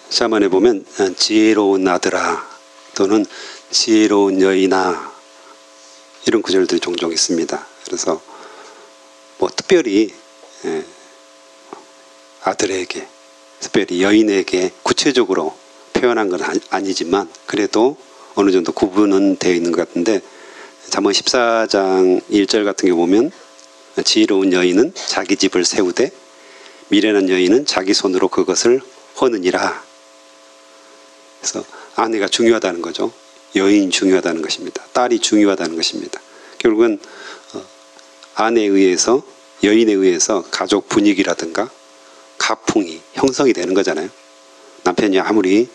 자문에 보면 지혜로운 아들아 또는 지혜로운 여인아 이런 구절들이 종종 있습니다. 그래서 뭐 특별히 아들에게, 특별히 여인에게 구체적으로 표현한 건 아니지만 그래도 어느 정도 구분은 되어 있는 것 같은데, 잠언 14장 1절 같은 경우 보면 지혜로운 여인은 자기 집을 세우되 미련한 여인은 자기 손으로 그것을 허느니라. 그래서 아내가 중요하다는 거죠. 여인이 중요하다는 것입니다. 딸이 중요하다는 것입니다. 결국은 아내에 의해서, 여인에 의해서 가족 분위기라든가 가풍이 형성이 되는 거잖아요. 남편이 아무리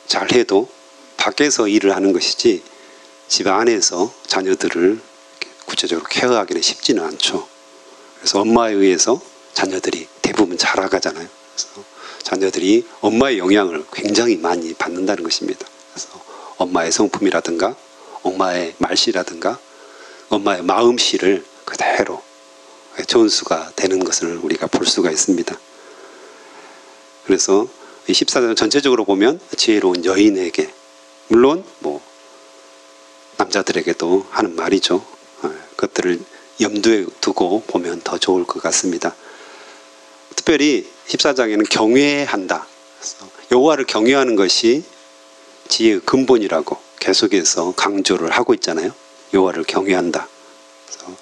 잘해도 밖에서 일을 하는 것이지 집 안에서 자녀들을 구체적으로 케어하기는 쉽지는 않죠. 그래서 엄마에 의해서 자녀들이 대부분 자라가잖아요. 그래서 자녀들이 엄마의 영향을 굉장히 많이 받는다는 것입니다. 그래서 엄마의 성품이라든가 엄마의 말씨라든가 엄마의 마음씨를 그대로 전수가 되는 것을 우리가 볼 수가 있습니다. 그래서 이 14장 전체적으로 보면 지혜로운 여인에게, 물론 뭐 남자들에게도 하는 말이죠. 그것들을 염두에 두고 보면 더 좋을 것 같습니다. 특별히 14장에는 경외한다. 여호와를 경외하는 것이 지혜의 근본이라고 계속해서 강조를 하고 있잖아요. 여호와를 경외한다. 그래서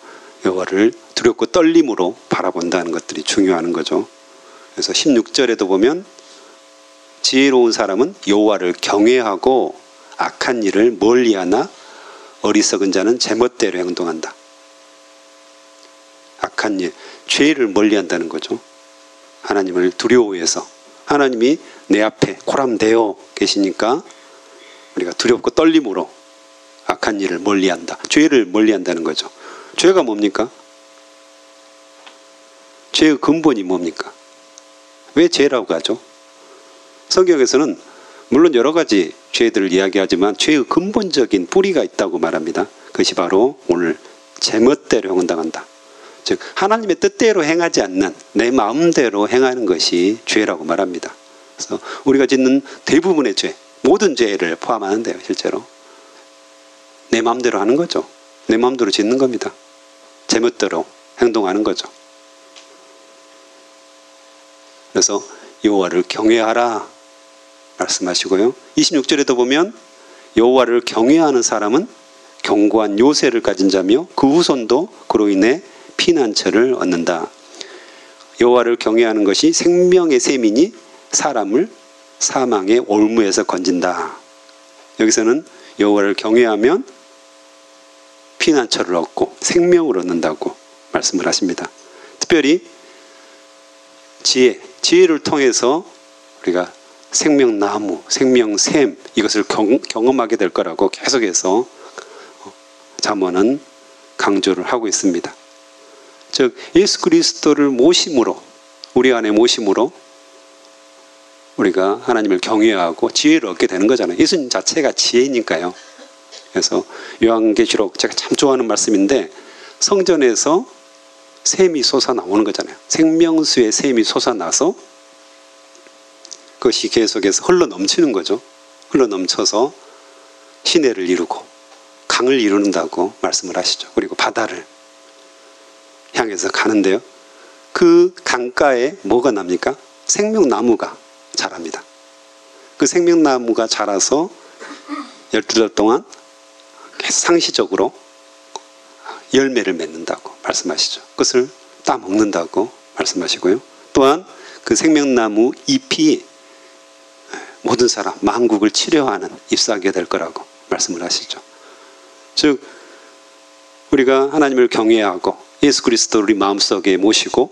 여호와를 두렵고 떨림으로 바라본다는 것들이 중요한 거죠. 그래서 16절에도 보면 지혜로운 사람은 여호와를 경외하고 악한 일을 멀리하나 어리석은 자는 제멋대로 행동한다. 악한 일, 죄를 멀리한다는 거죠. 하나님을 두려워해서 하나님이 내 앞에 코람되어 계시니까 우리가 두렵고 떨림으로 악한 일을 멀리한다. 죄를 멀리한다는 거죠. 죄가 뭡니까? 죄의 근본이 뭡니까? 왜 죄라고 하죠? 성경에서는 물론 여러 가지 죄들을 이야기하지만 죄의 근본적인 뿌리가 있다고 말합니다. 그것이 바로 오늘 제멋대로 행동한다. 즉 하나님의 뜻대로 행하지 않는 내 마음대로 행하는 것이 죄라고 말합니다. 그래서 우리가 짓는 대부분의 죄, 모든 죄를 포함하는데요. 실제로 내 마음대로 하는 거죠. 내 마음대로 짓는 겁니다. 제멋대로 행동하는 거죠. 그래서 여호와를 경외하라 말씀하시고요. 26절에도 보면 여호와를 경외하는 사람은 견고한 요새를 가진 자며 그 후손도 그로 인해 피난처를 얻는다. 여호와를 경외하는 것이 생명의 셈이니 사람을 사망의 올무에서 건진다. 여기서는 여호와를 경외하면 피난처를 얻고 생명을 얻는다고 말씀을 하십니다. 특별히 지혜를 통해서 우리가 생명나무, 생명샘 이것을 경험하게 될 거라고 계속해서 잠언은 강조를 하고 있습니다. 즉 예수 그리스도를 모심으로, 우리 안에 모심으로 우리가 하나님을 경외하고 지혜를 얻게 되는 거잖아요. 예수님 자체가 지혜니까요. 그래서 요한계시록 제가 참 좋아하는 말씀인데 성전에서 샘이 솟아나오는 거잖아요. 생명수의 샘이 솟아나서 그것이 계속해서 흘러넘치는 거죠. 흘러넘쳐서 시내를 이루고 강을 이룬다고 말씀을 하시죠. 그리고 바다를 향해서 가는데요. 그 강가에 뭐가 납니까? 생명나무가 자랍니다. 그 생명나무가 자라서 12달 동안 상시적으로 열매를 맺는다고 말씀하시죠. 그것을 따먹는다고 말씀하시고요. 또한 그 생명나무 잎이 모든 사람, 만국을 치료하는 잎사귀가 될 거라고 말씀을 하시죠. 즉 우리가 하나님을 경외하고 예수 그리스도를 우리 마음속에 모시고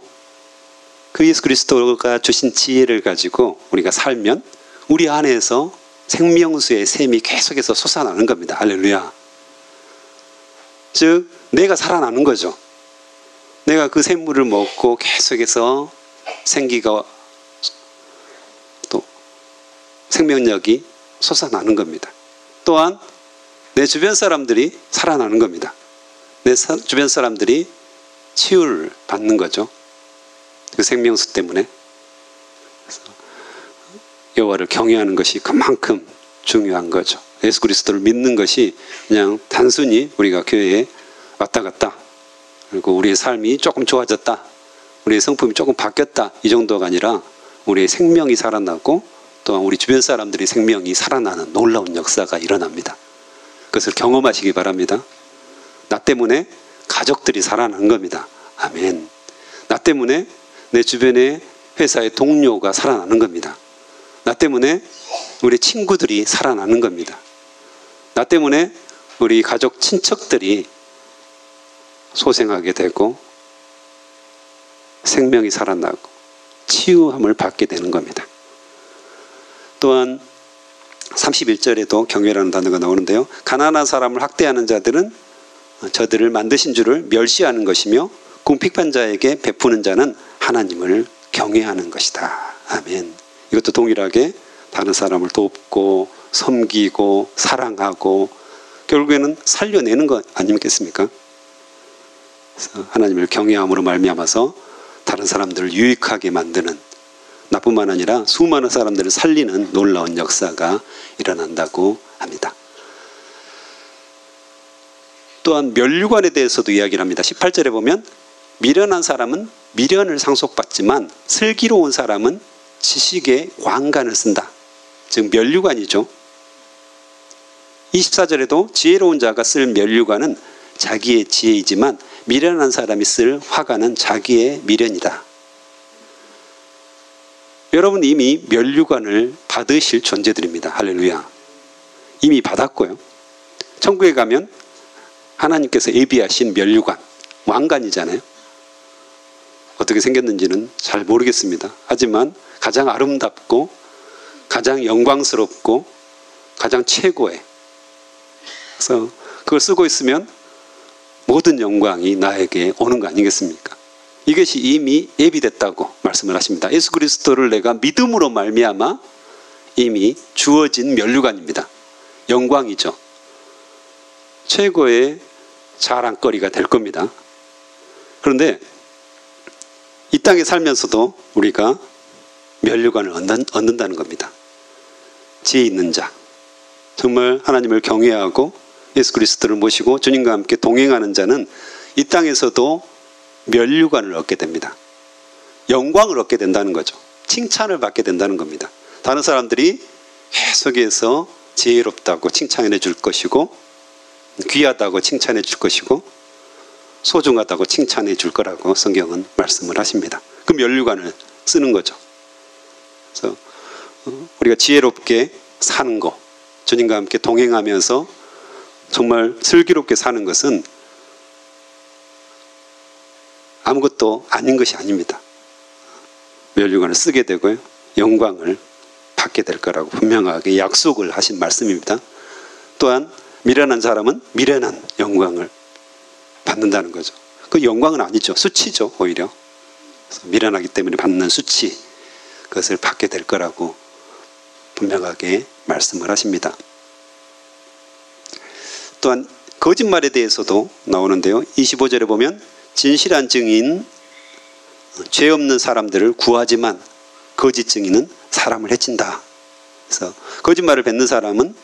그 예수 그리스도가 주신 지혜를 가지고 우리가 살면 우리 안에서 생명수의 샘이 계속해서 솟아나는 겁니다. 할렐루야. 즉 내가 살아나는 거죠. 내가 그 샘물을 먹고 계속해서 생기가 또 생명력이 솟아나는 겁니다. 또한 내 주변 사람들이 살아나는 겁니다. 내 주변 사람들이 치유를 받는 거죠. 그 생명수 때문에. 그래서 여호와를 경외하는 것이 그만큼 중요한 거죠. 예수 그리스도를 믿는 것이 그냥 단순히 우리가 교회에 왔다 갔다, 그리고 우리의 삶이 조금 좋아졌다, 우리의 성품이 조금 바뀌었다, 이 정도가 아니라 우리의 생명이 살아나고 또한 우리 주변 사람들의 생명이 살아나는 놀라운 역사가 일어납니다. 그것을 경험하시기 바랍니다. 나 때문에 가족들이 살아나는 겁니다. 아멘. 나 때문에 내 주변의 회사의 동료가 살아나는 겁니다. 나 때문에 우리 친구들이 살아나는 겁니다. 나 때문에 우리 가족 친척들이 소생하게 되고 생명이 살아나고 치유함을 받게 되는 겁니다. 또한 31절에도 경외라는 단어가 나오는데요. 가난한 사람을 학대하는 자들은 저들을 만드신 주를 멸시하는 것이며 궁핍한 자에게 베푸는 자는 하나님을 경외하는 것이다. 아멘. 이것도 동일하게 다른 사람을 돕고 섬기고 사랑하고 결국에는 살려내는 것 아니겠습니까? 그래서 하나님을 경외함으로 말미암아서 다른 사람들을 유익하게 만드는, 나뿐만 아니라 수많은 사람들을 살리는 놀라운 역사가 일어난다고 합니다. 또한 면류관에 대해서도 이야기를 합니다. 18절에 보면 미련한 사람은 미련을 상속받지만 슬기로운 사람은 지식의 왕관을 쓴다. 즉 면류관이죠. 24절에도 지혜로운 자가 쓸 면류관은 자기의 지혜이지만 미련한 사람이 쓸 화관은 자기의 미련이다. 여러분 이미 면류관을 받으실 존재들입니다. 할렐루야. 이미 받았고요. 천국에 가면 하나님께서 예비하신 면류관, 왕관이잖아요. 어떻게 생겼는지는 잘 모르겠습니다. 하지만 가장 아름답고 가장 영광스럽고 가장 최고의, 그래서 그걸 쓰고 있으면 모든 영광이 나에게 오는 거 아니겠습니까? 이것이 이미 예비됐다고 말씀을 하십니다. 예수 그리스도를 내가 믿음으로 말미암아 이미 주어진 면류관입니다. 영광이죠. 최고의 자랑거리가 될 겁니다. 그런데 이 땅에 살면서도 우리가 면류관을 얻는다는 겁니다. 지혜 있는 자, 정말 하나님을 경외하고 예수 그리스도를 모시고 주님과 함께 동행하는 자는 이 땅에서도 면류관을 얻게 됩니다. 영광을 얻게 된다는 거죠. 칭찬을 받게 된다는 겁니다. 다른 사람들이 계속해서 지혜롭다고 칭찬해 줄 것이고, 귀하다고 칭찬해 줄 것이고, 소중하다고 칭찬해 줄 거라고 성경은 말씀을 하십니다. 그 면류관을 쓰는 거죠. 그래서 우리가 지혜롭게 사는 거, 주님과 함께 동행하면서 정말 슬기롭게 사는 것은 아무것도 아닌 것이 아닙니다. 면류관을 쓰게 되고요, 영광을 받게 될 거라고 분명하게 약속을 하신 말씀입니다. 또한 미련한 사람은 미련한 영광을 받는다는 거죠. 그 영광은 아니죠. 수치죠. 오히려 그래서 미련하기 때문에 받는 수치, 그것을 받게 될 거라고 분명하게 말씀을 하십니다. 또한 거짓말에 대해서도 나오는데요. 25절에 보면 진실한 증인, 죄 없는 사람들을 구하지만 거짓 증인은 사람을 해친다. 그래서 거짓말을 뱉는 사람은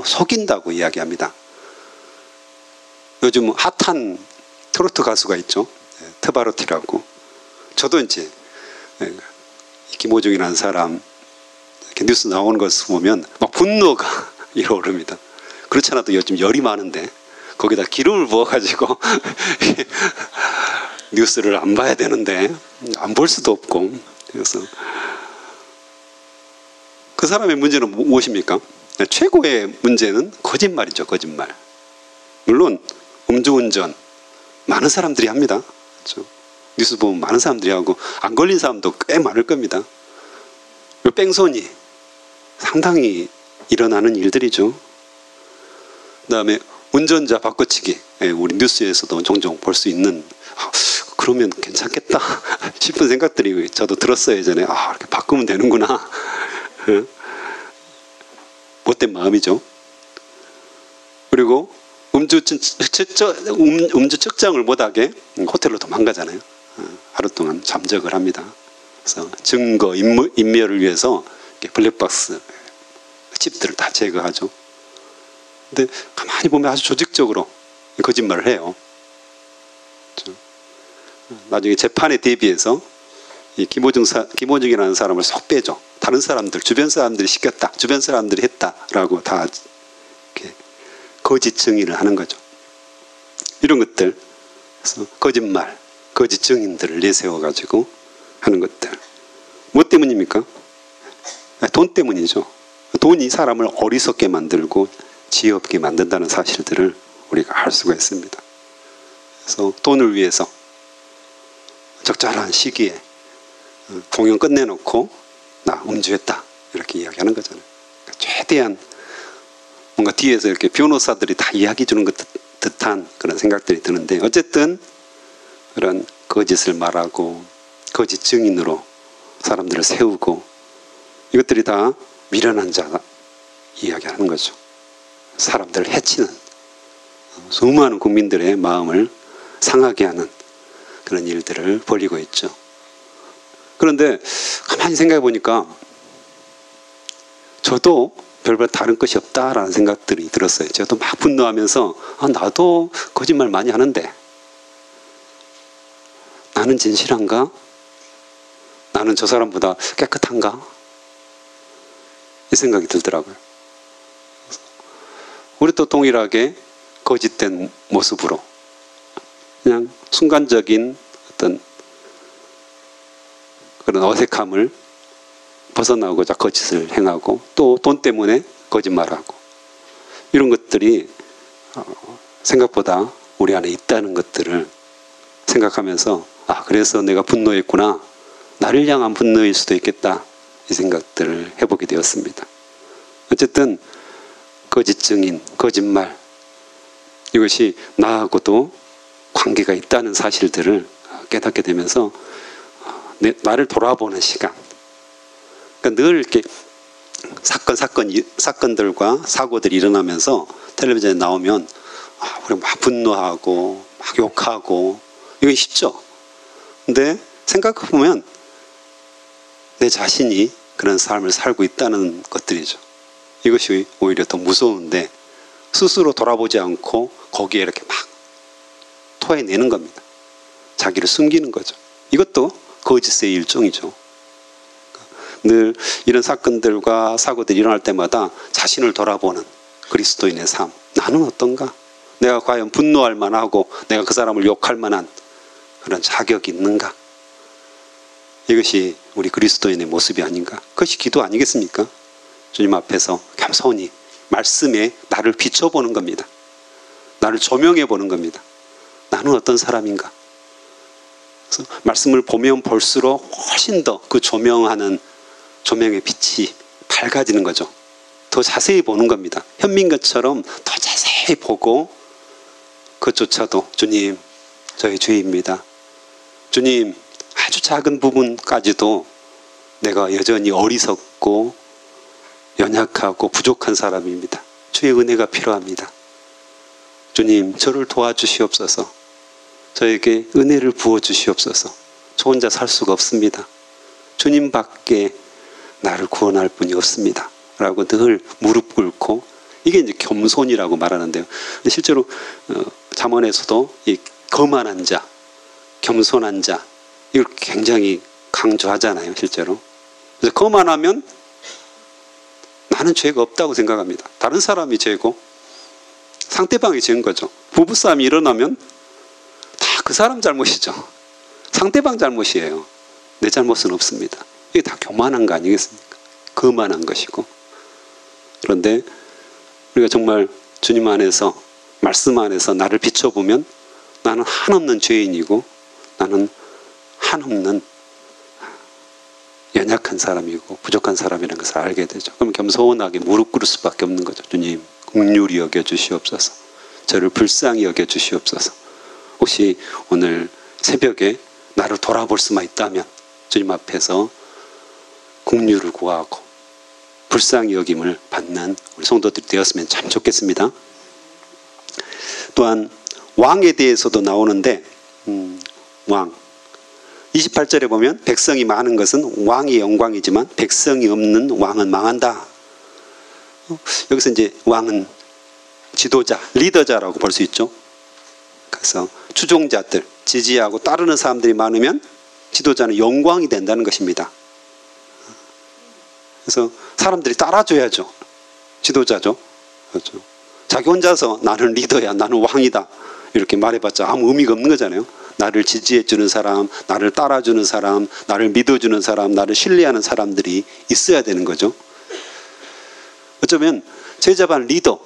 속인다고 이야기합니다. 요즘 핫한 트로트 가수가 있죠. 트바로티라고. 저도 이제 김호중이라는 사람 이렇게 뉴스 나오는 것을 보면 막 분노가 일어오릅니다. 그렇지 않아도 요즘 열이 많은데 거기다 기름을 부어가지고 뉴스를 안 봐야 되는데 안 볼 수도 없고, 그래서 그 사람의 문제는 무엇입니까? 최고의 문제는 거짓말이죠. 거짓말. 물론 음주운전 많은 사람들이 합니다. 그렇죠? 뉴스 보면 많은 사람들이 하고 안 걸린 사람도 꽤 많을 겁니다. 뺑소니 상당히 일어나는 일들이죠. 그 다음에 운전자 바꿔치기, 우리 뉴스에서도 종종 볼 수 있는, 그러면 괜찮겠다 싶은 생각들이 저도 들었어요. 예전에 이렇게 바꾸면 되는구나. 못된 마음이죠. 그리고 음주 측정을 못하게 호텔로 도망가잖아요. 하루 동안 잠적을 합니다. 그래서 증거 인멸을 위해서 이렇게 블랙박스 칩들을 다 제거하죠. 근데 가만히 보면 아주 조직적으로 거짓말을 해요. 나중에 재판에 대비해서 이 김호중이라는 사람을 쏙 빼죠. 다른 사람들, 주변 사람들이 시켰다, 주변 사람들이 했다라고 다 이렇게 거짓 증인을 하는 거죠. 이런 것들, 그래서 거짓말, 거짓 증인들을 내세워가지고 하는 것들. 뭐 때문입니까? 돈 때문이죠. 돈이 사람을 어리석게 만들고 지혜 없게 만든다는 사실들을 우리가 알 수가 있습니다. 그래서 돈을 위해서 적절한 시기에 공연 끝내놓고 나 음주했다 이렇게 이야기하는 거잖아요. 그러니까 최대한 뭔가 뒤에서 이렇게 변호사들이 다 이야기 주는 것 듯한 그런 생각들이 드는데, 어쨌든 그런 거짓을 말하고 거짓 증인으로 사람들을 세우고 이것들이 다 미련한 자가 이야기하는 거죠. 사람들을 해치는, 수많은 국민들의 마음을 상하게 하는 그런 일들을 벌이고 있죠. 그런데 가만히 생각해 보니까 저도 별반 다른 것이 없다라는 생각들이 들었어요. 저도 막 분노하면서 나도 거짓말 많이 하는데 나는 진실한가? 나는 저 사람보다 깨끗한가? 이 생각이 들더라고요. 우리 또 동일하게 거짓된 모습으로 그냥 순간적인 어떤 그런 어색함을 벗어나고자 거짓을 행하고 또 돈 때문에 거짓말하고 이런 것들이 생각보다 우리 안에 있다는 것들을 생각하면서 그래서 내가 분노했구나, 나를 향한 분노일 수도 있겠다, 이 생각들을 해보게 되었습니다. 어쨌든 거짓 증인, 거짓말, 이것이 나하고도 관계가 있다는 사실들을 깨닫게 되면서 나를 돌아보는 시간, 그러니까 늘 이렇게 사건들과 사고들이 일어나면서 텔레비전에 나오면 우리 막 분노하고 막 욕하고 이건 쉽죠. 근데 생각해보면 내 자신이 그런 삶을 살고 있다는 것들이죠. 이것이 오히려 더 무서운데 스스로 돌아보지 않고 거기에 이렇게 막 토해내는 겁니다. 자기를 숨기는 거죠. 이것도 거짓의 일종이죠. 늘 이런 사건들과 사고들이 일어날 때마다 자신을 돌아보는 그리스도인의 삶. 나는 어떤가? 내가 과연 분노할 만하고 내가 그 사람을 욕할 만한 그런 자격이 있는가? 이것이 우리 그리스도인의 모습이 아닌가? 그것이 기도 아니겠습니까? 주님 앞에서 겸손히 말씀에 나를 비춰보는 겁니다. 나를 조명해 보는 겁니다. 나는 어떤 사람인가? 그래서 말씀을 보면 볼수록 훨씬 더 그 조명하는 조명의 빛이 밝아지는 거죠. 더 자세히 보는 겁니다. 현민것처럼 더 자세히 보고 그것조차도 주님, 저의 죄입니다. 주님, 아주 작은 부분까지도 내가 여전히 어리석고 연약하고 부족한 사람입니다. 주의 은혜가 필요합니다. 주님, 저를 도와주시옵소서. 저에게 은혜를 부어주시옵소서. 저 혼자 살 수가 없습니다. 주님밖에 나를 구원할 분이 없습니다. 라고 늘 무릎 꿇고, 이게 이제 겸손이라고 말하는데요. 실제로 잠언에서도 이 거만한 자, 겸손한 자, 이걸 굉장히 강조하잖아요, 실제로. 그래서 거만하면 나는 죄가 없다고 생각합니다. 다른 사람이 죄고 상대방이 죄인 거죠. 부부싸움이 일어나면 다 그 사람 잘못이죠. 상대방 잘못이에요. 내 잘못은 없습니다. 이게 다 교만한 거 아니겠습니까? 거만한 것이고. 그런데 우리가 정말 주님 안에서, 말씀 안에서 나를 비춰보면 나는 한없는 죄인이고 나는 한없는 연약한 사람이고 부족한 사람이라는 것을 알게 되죠. 그럼 겸손하게 무릎 꿇을 수밖에 없는 거죠. 주님, 긍휼히 여겨 주시옵소서. 저를 불쌍히 여겨 주시옵소서. 혹시 오늘 새벽에 나를 돌아볼 수만 있다면 주님 앞에서 긍휼을 구하고 불쌍히 여김을 받는 우리 성도들이 되었으면 참 좋겠습니다. 또한 왕에 대해서도 나오는데 왕, 28절에 보면 백성이 많은 것은 왕의 영광이지만 백성이 없는 왕은 망한다. 여기서 이제 왕은 지도자, 리더자라고 볼 수 있죠. 그래서 추종자들, 지지하고 따르는 사람들이 많으면 지도자는 영광이 된다는 것입니다. 그래서 사람들이 따라줘야죠. 지도자죠. 그렇죠. 자기 혼자서 나는 리더야, 나는 왕이다 이렇게 말해봤자 아무 의미가 없는 거잖아요. 나를 지지해주는 사람, 나를 따라주는 사람, 나를 믿어주는 사람, 나를 신뢰하는 사람들이 있어야 되는 거죠. 어쩌면 제자 반 리더,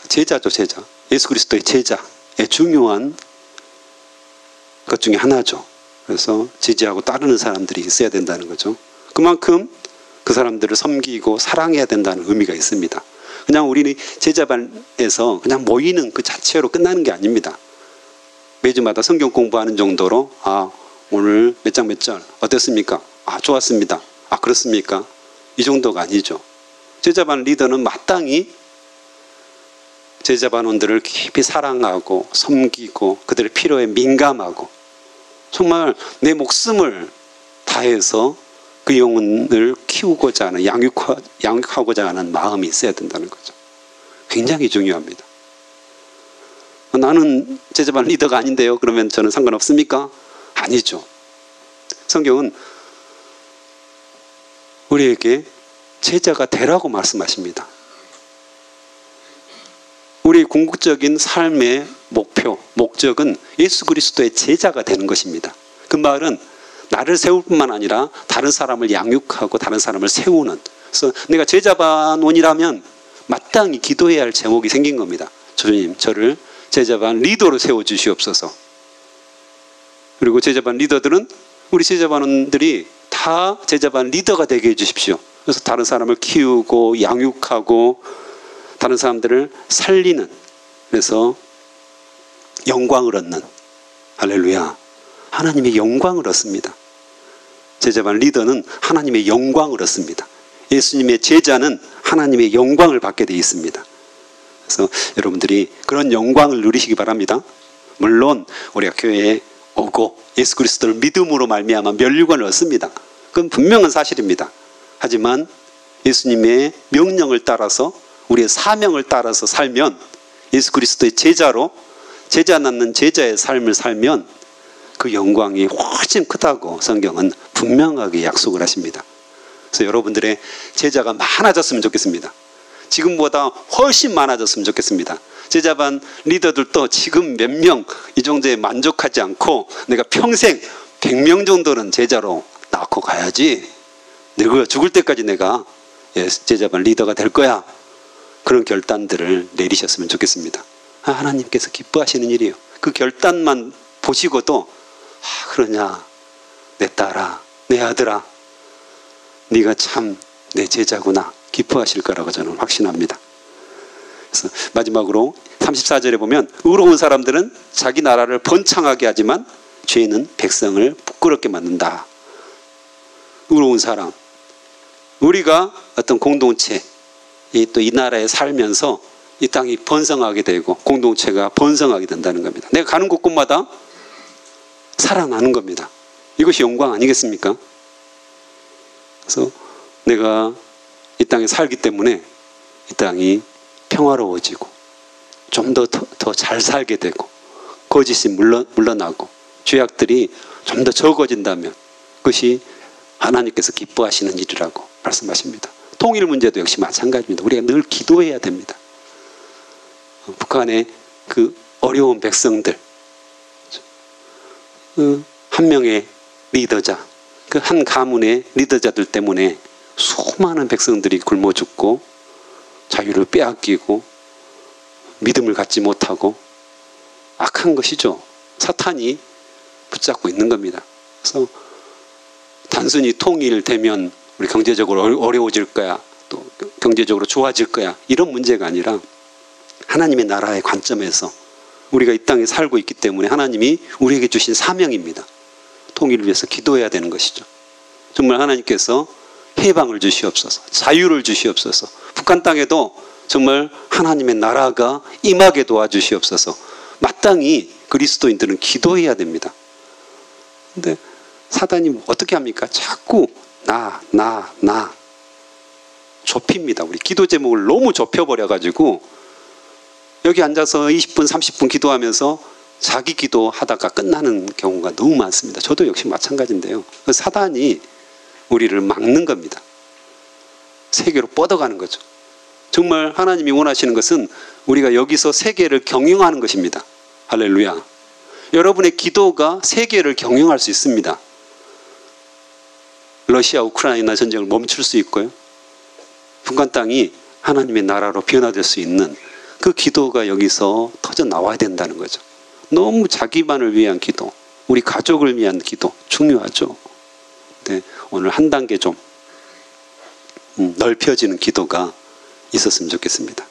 제자죠, 제자. 예수 그리스도의 제자의 중요한 것 중에 하나죠. 그래서 지지하고 따르는 사람들이 있어야 된다는 거죠. 그만큼 그 사람들을 섬기고 사랑해야 된다는 의미가 있습니다. 그냥 우리는 제자반에서 그냥 모이는 그 자체로 끝나는 게 아닙니다. 매주마다 성경 공부하는 정도로 오늘 몇 장 몇 절 어땠습니까? 좋았습니다. 그렇습니까? 이 정도가 아니죠. 제자반 리더는 마땅히 제자반원들을 깊이 사랑하고 섬기고 그들의 필요에 민감하고 정말 내 목숨을 다해서 그 영혼을 키우고자 하는 양육하고자 하는 마음이 있어야 된다는 거죠. 굉장히 중요합니다. 나는 제자반 리더가 아닌데요. 그러면 저는 상관없습니까? 아니죠. 성경은 우리에게 제자가 되라고 말씀하십니다. 우리의 궁극적인 삶의 목표, 목적은 예수 그리스도의 제자가 되는 것입니다. 그 말은 나를 세울 뿐만 아니라 다른 사람을 양육하고 다른 사람을 세우는. 그래서 내가 제자반원이라면 마땅히 기도해야 할 제목이 생긴 겁니다. 주님, 저를 제자반 리더로 세워주시옵소서. 그리고 제자반 리더들은 우리 제자반원들이 다 제자반 리더가 되게 해주십시오. 그래서 다른 사람을 키우고 양육하고 다른 사람들을 살리는, 그래서 영광을 얻는, 할렐루야, 하나님의 영광을 얻습니다. 제자반 리더는 하나님의 영광을 얻습니다. 예수님의 제자는 하나님의 영광을 받게 되어 있습니다. 그래서 여러분들이 그런 영광을 누리시기 바랍니다. 물론 우리가 교회에 오고 예수 그리스도를 믿음으로 말미암아 면류관을 얻습니다. 그건 분명한 사실입니다. 하지만 예수님의 명령을 따라서 우리의 사명을 따라서 살면, 예수 그리스도의 제자로 제자 낳는 제자의 삶을 살면 그 영광이 훨씬 크다고 성경은 분명하게 약속을 하십니다. 그래서 여러분들의 제자가 많아졌으면 좋겠습니다. 지금보다 훨씬 많아졌으면 좋겠습니다. 제자반 리더들도 지금 몇 명 이 정도에 만족하지 않고 내가 평생 100명 정도는 제자로 낳고 가야지, 늙어 죽을 때까지 내가 제자반 리더가 될 거야, 그런 결단들을 내리셨으면 좋겠습니다. 하나님께서 기뻐하시는 일이에요. 그 결단만 보시고도 그러냐, 내 딸아, 내 아들아, 네가 참 내 제자구나, 기뻐하실 거라고 저는 확신합니다. 그래서 마지막으로 34절에 보면 의로운 사람들은 자기 나라를 번창하게 하지만 죄는 백성을 부끄럽게 만든다. 의로운 사람, 우리가 어떤 공동체, 또 이 나라에 살면서 이 땅이 번성하게 되고 공동체가 번성하게 된다는 겁니다. 내가 가는 곳곳마다 살아나는 겁니다. 이것이 영광 아니겠습니까? 그래서 내가 이 땅에 살기 때문에 이 땅이 평화로워지고 좀 더 잘 살게 되고 거짓이 물러나고 죄악들이 좀 더 적어진다면 그것이 하나님께서 기뻐하시는 일이라고 말씀하십니다. 통일 문제도 역시 마찬가지입니다. 우리가 늘 기도해야 됩니다. 북한의 그 어려운 백성들, 한 명의 리더자, 그 한 가문의 리더자들 때문에 수많은 백성들이 굶어 죽고 자유를 빼앗기고 믿음을 갖지 못하고 악한 것이죠. 사탄이 붙잡고 있는 겁니다. 그래서 단순히 통일되면 우리 경제적으로 어려워질 거야, 또 경제적으로 좋아질 거야, 이런 문제가 아니라 하나님의 나라의 관점에서 우리가 이 땅에 살고 있기 때문에 하나님이 우리에게 주신 사명입니다. 통일을 위해서 기도해야 되는 것이죠. 정말 하나님께서 해방을 주시옵소서, 자유를 주시옵소서, 북한 땅에도 정말 하나님의 나라가 임하게 도와주시옵소서. 마땅히 그리스도인들은 기도해야 됩니다. 근데 사단이 어떻게 합니까? 자꾸 나 좁힙니다. 우리 기도 제목을 너무 좁혀버려가지고 여기 앉아서 20분 30분 기도하면서 자기 기도하다가 끝나는 경우가 너무 많습니다. 저도 역시 마찬가지인데요. 사단이 우리를 막는 겁니다. 세계로 뻗어가는 거죠. 정말 하나님이 원하시는 것은 우리가 여기서 세계를 경영하는 것입니다. 할렐루야. 여러분의 기도가 세계를 경영할 수 있습니다. 러시아 우크라이나 전쟁을 멈출 수 있고요. 북한 땅이 하나님의 나라로 변화될 수 있는 그 기도가 여기서 터져 나와야 된다는 거죠. 너무 자기만을 위한 기도, 우리 가족을 위한 기도 중요하죠. 네, 오늘 한 단계 좀 넓혀지는 기도가 있었으면 좋겠습니다.